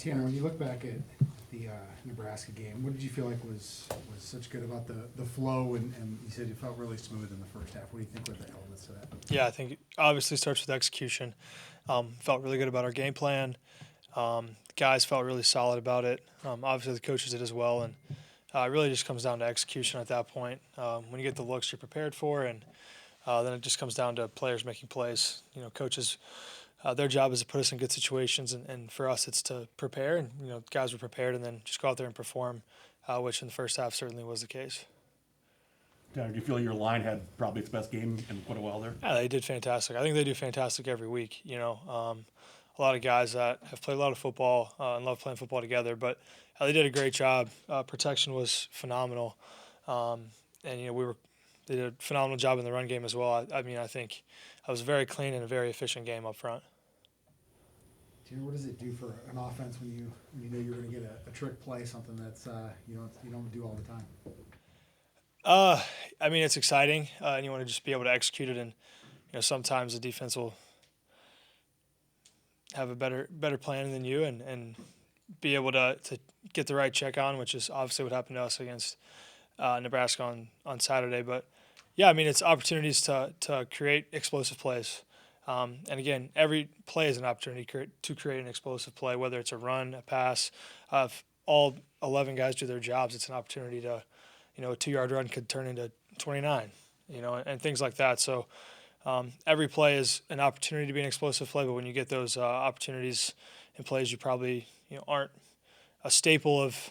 Tanner, when you look back at the Nebraska game, what did you feel like was such good about the flow? And you said it felt really smooth in the first half. What do you think were the elements to that? Yeah, I think it obviously starts with execution. Felt really good about our game plan. Guys felt really solid about it. Obviously, the coaches did as well, and it really just comes down to execution at that point. When you get the looks you're prepared for, and then it just comes down to players making plays. Coaches, their job is to put us in good situations, and for us, it's to prepare. And guys were prepared, and then just go out there and perform, which in the first half certainly was the case. Tanner, do you feel your line had probably its best game in quite a while there? Yeah, they did fantastic. I think they do fantastic every week. A lot of guys that have played a lot of football and love playing football together, but they did a great job. Protection was phenomenal, and they did a phenomenal job in the run game as well. I think it was a very clean and a very efficient game up front. Tanner, what does it do for an offense when you know you're going to get a trick play, something that's you don't do all the time? It's exciting, and you want to just be able to execute it. And sometimes the defense will have a better plan than you, and be able to get the right check on, which is obviously what happened to us against Nebraska on Saturday. But yeah, it's opportunities to create explosive plays. And again, every play is an opportunity to create an explosive play, whether it's a run, a pass. If all 11 guys do their jobs, it's an opportunity to, a 2-yard run could turn into 29, and things like that. So every play is an opportunity to be an explosive play, but when you get those opportunities and plays, you probably aren't a staple of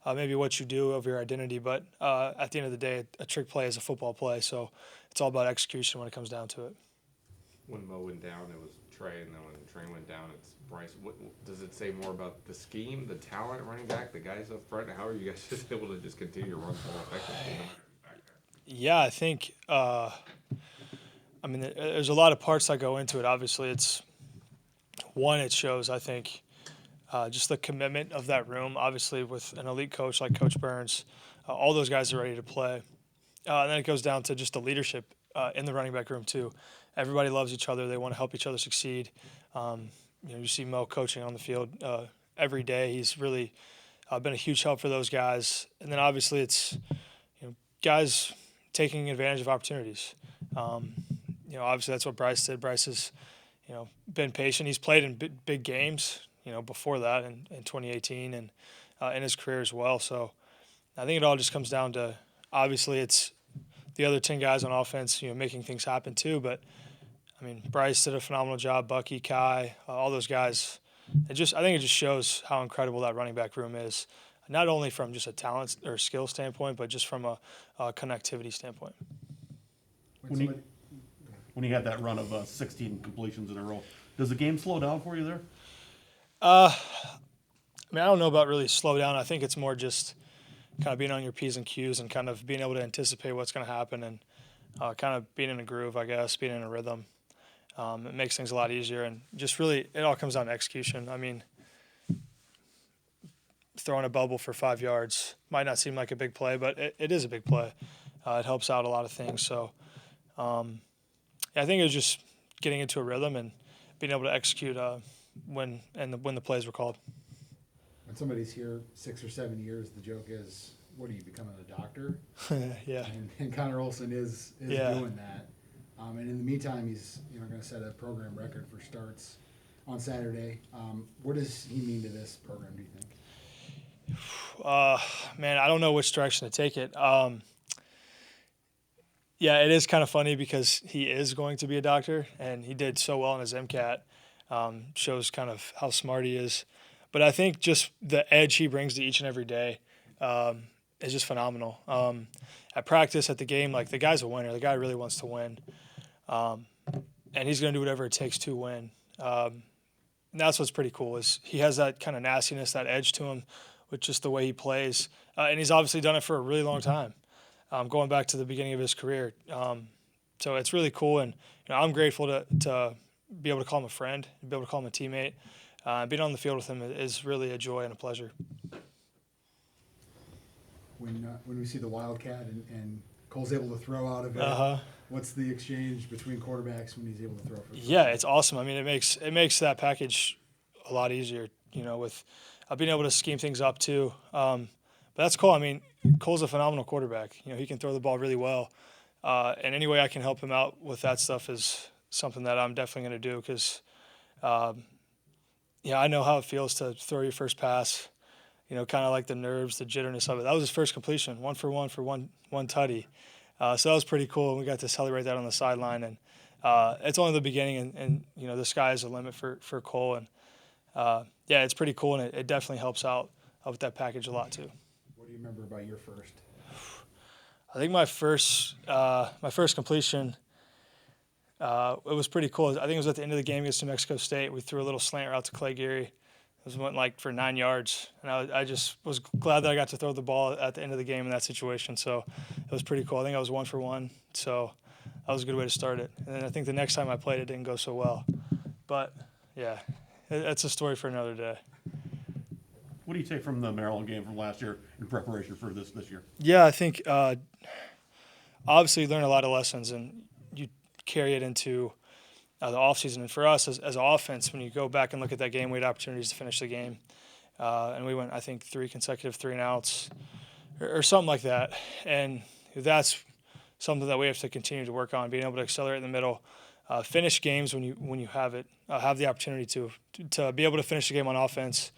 maybe what you do of your identity. But at the end of the day, a trick play is a football play, so it's all about execution when it comes down to it. When Mo went down, it was Trey, and then when Trey went down, it's Bryce. What does it say more about the scheme, the talent running back, the guys up front? How are you guys just able to just continue to run the ball effectively? Yeah, I think there's a lot of parts that go into it. Obviously, it shows, I think, just the commitment of that room. Obviously, with an elite coach like Coach Burns, all those guys are ready to play. And then it goes down to just the leadership in the running back room too. Everybody loves each other. They want to help each other succeed. You see Mo coaching on the field every day. He's really been a huge help for those guys. And then obviously it's guys taking advantage of opportunities. Obviously that's what Bryce did. Bryce has been patient. He's played in big games before that in 2018 and in his career as well. So I think it all just comes down to, obviously it's the other 10 guys on offense making things happen too, but Bryce did a phenomenal job. Bucky, Kai, all those guys. I think it just shows how incredible that running back room is, not only from just a talent or skill standpoint, but just from a connectivity standpoint. When you had that run of 16 completions in a row, does the game slow down for you there? I don't know about really slow down. I think it's more just kind of being on your P's and Q's and kind of being able to anticipate what's going to happen and kind of being in a groove, I guess, being in a rhythm. It makes things a lot easier, and just really it all comes down to execution. Throwing a bubble for 5 yards might not seem like a big play, but it is a big play. It helps out a lot of things. So I think it was just getting into a rhythm and being able to execute when the plays were called. When somebody's here 6 or 7 years, the joke is, what are you, becoming a doctor? Yeah. And Connor Olson is doing that. And in the meantime, he's going to set a program record for starts on Saturday. What does he mean to this program, do you think? I don't know which direction to take it. It is kind of funny because he is going to be a doctor, and he did so well in his MCAT. Shows kind of how smart he is. But I think just the edge he brings to each and every day is just phenomenal. At practice, at the game, the guy's a winner. The guy really wants to win. And he's going to do whatever it takes to win. And that's what's pretty cool is he has that kind of nastiness, that edge to him with just the way he plays. And he's obviously done it for a really long time, going back to the beginning of his career. So it's really cool. And I'm grateful to be able to call him a friend, be able to call him a teammate. Being on the field with him is really a joy and a pleasure. When we see the Wildcat and Cole's able to throw out of it, what's the exchange between quarterbacks when he's able to throw for? Yeah, it's awesome. It makes that package a lot easier. with being able to scheme things up too. But that's Cole. I mean, Cole's a phenomenal quarterback. He can throw the ball really well. And any way I can help him out with that stuff is something that I'm definitely going to do because, I know how it feels to throw your first pass, kind of like the nerves, the jitterness of it. That was his first completion, 1 for 1 for one tutty. So that was pretty cool. We got to celebrate that on the sideline. And it's only the beginning, and the sky is the limit for Cole. And, it's pretty cool, and it definitely helps out with that package a lot too. What do you remember about your first? I think my first completion, it was pretty cool. I think it was at the end of the game against New Mexico State. We threw a little slant route to Clay Geary. It went for 9 yards, and I just was glad that I got to throw the ball at the end of the game in that situation. So it was pretty cool. I think I was 1 for 1, so that was a good way to start it. And then I think the next time I played, it didn't go so well. But yeah, that's a story for another day. What do you take from the Maryland game from last year in preparation for this year? Yeah, I think obviously you learn a lot of lessons, and you carry it into the offseason. And for us as an offense, when you go back and look at that game, we had opportunities to finish the game. And we went, I think, 3 consecutive 3-and-outs or something like that. And that's something that we have to continue to work on, being able to accelerate in the middle, finish games when you have it, have the opportunity to be able to finish the game on offense,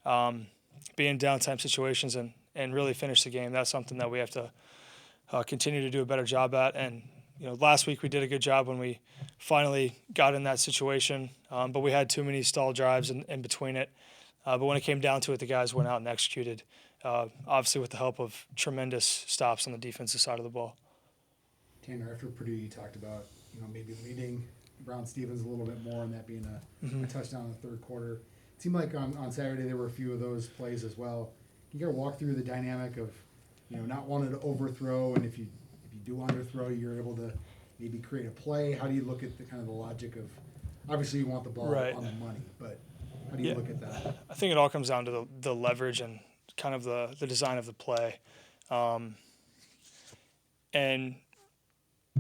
be in downtime situations and really finish the game. That's something that we have to continue to do a better job at. And last week we did a good job when we finally got in that situation, but we had too many stall drives in between it. But when it came down to it, the guys went out and executed, obviously with the help of tremendous stops on the defensive side of the ball. Tanner, after Purdue, you talked about maybe leading Brown Stevens a little bit more and that being a touchdown in the third quarter. It seemed like on Saturday there were a few of those plays as well. Can you walk through the dynamic of not wanting to overthrow, and if you do underthrow, you're able to maybe create a play? How do you look at the kind of the logic of, obviously you want the ball Right. on the money, but how do you look at that? I think it all comes down to the leverage and kind of the design of the play. And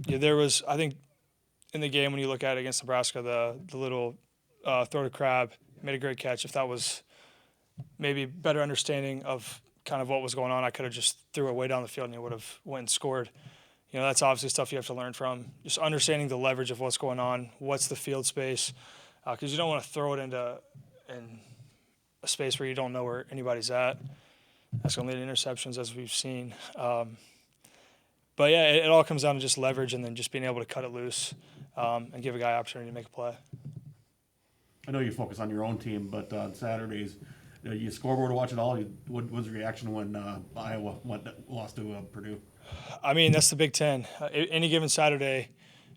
there was, I think, in the game when you look at it against Nebraska, the little throw to Crab, made a great catch. If that was maybe better understanding of kind of what was going on, I could have just threw it way down the field and he would have went and scored. That's obviously stuff you have to learn from. Just understanding the leverage of what's going on, what's the field space, because you don't want to throw it in a space where you don't know where anybody's at. That's going to lead to interceptions, as we've seen. But yeah, it all comes down to just leverage and then just being able to cut it loose and give a guy opportunity to make a play. I know you focus on your own team, but on Saturdays, you scoreboard watch it all. What was the reaction when Iowa lost to Purdue? I mean, that's the Big Ten. Any given Saturday,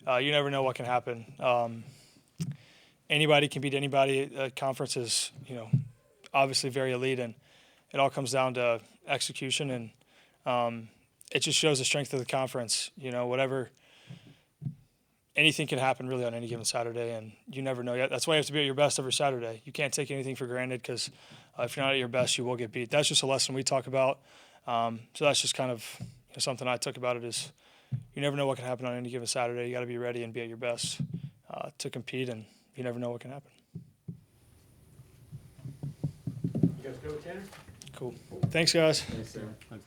you never know what can happen. Anybody can beat anybody. The conference is, obviously very elite, and it all comes down to execution, and it just shows the strength of the conference. Anything can happen really on any given Saturday, and you never know yet. That's why you have to be at your best every Saturday. You can't take anything for granted because if you're not at your best, you will get beat. That's just a lesson we talk about. So that's just kind of something I took about it is you never know what can happen on any given Saturday. You got to be ready and be at your best to compete, and you never know what can happen. You guys go, Tanner? Cool. Thanks, guys. Thanks, Sarah. Thanks.